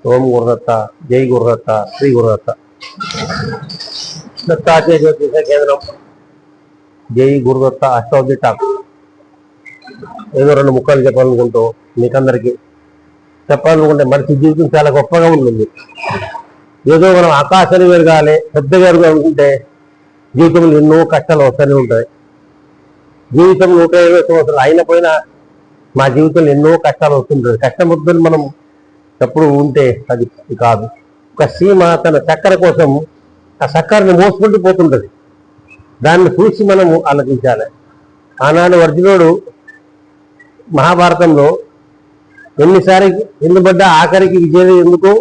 ఓం గురుదత్త, జై గురుదత్త, శ్రీ గురుదత్త. దత్తాత్రేయ జ్యోతిష కేంద్రం, జై గురుదత్త అష్టావధి టాక్. ఏదో రెండు ముక్కలు చెప్పాలనుకుంటూ మీకందరికీ చెప్పాలనుకుంటే మనిషి జీవితం చాలా గొప్పగా ఉంటుంది. ఏదో మనం ఆకాశాన్ని పెరగాలి పెద్దగా ఉంటే జీవితంలో ఎన్నో కష్టాలు వస్తూనే ఉంటాయి. జీవితం 120 సంవత్సరాలు అయినపోయినా మా జీవితంలో ఎన్నో కష్టాలు వస్తుంటాయి. కష్టం వద్దని మనం ఎప్పుడు ఉంటే అది కాదు. ఒక సీమ తన చక్కెర కోసం ఆ చక్కెరని మోసుకుంటూ పోతుంటది. దాన్ని చూసి మనము ఆలోచించాలి. ఆనాడు అర్జునుడు మహాభారతంలో ఎన్నిసారి ఎందుబడ్డా ఆఖరికి విజయం ఎందుకు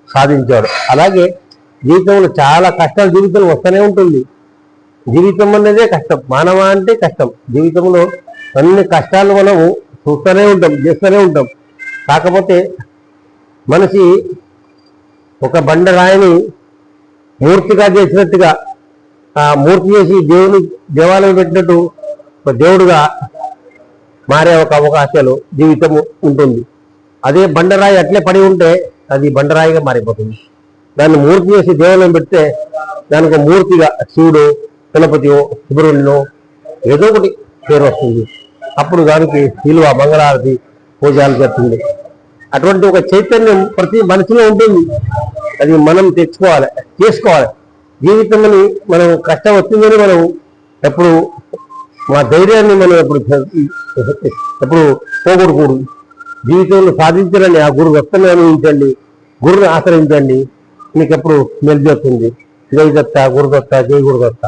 సాధించాడు. అలాగే జీవితంలో చాలా కష్టాలు జీవితంలో వస్తూనే ఉంటుంది. జీవితం అనేదే కష్టం. మానవ అంటే కష్టం. జీవితంలో అన్ని కష్టాలు మనము చూస్తూనే ఉంటాం, చేస్తూనే ఉంటాం. కాకపోతే మనిషి ఒక బండరాయిని మూర్తిగా చేసినట్టుగా ఆ మూర్తి చేసి దేవుని దేవాలయం పెట్టినట్టు ఒక దేవుడుగా మారే ఒక అవకాశాలు జీవితము ఉంటుంది. అదే బండరాయి అట్లే పడి ఉంటే అది బండరాయిగా మారిపోతుంది. దాన్ని మూర్తి చేసి దేవాలయం పెడితే దానికి మూర్తిగా శివుడు, గణపతియో, సుబ్రహ్మణ్యో ఏదో ఒకటి పేరు వస్తుంది. అప్పుడు దానికి విలువ, మంగళారతి, పూజలు జరుగుతుంది. అటువంటి ఒక చైతన్యం ప్రతి మనిషిలో ఉంటుంది. అది మనం తెచ్చుకోవాలి, చేసుకోవాలి. జీవితంలో మనం కష్టం వచ్చిందని మనం ఎప్పుడు మా ధైర్యాన్ని మనం ఎప్పుడు పోగొడకూడదు. జీవితంలో సాధించాలని ఆ గురు వస్తని అనుభవించండి, గురుని ఆశ్రయించండి. మీకు ఎప్పుడు మెలిజొస్తుంది. జై దత్త, గురుదత్త, జై గురుదత్త.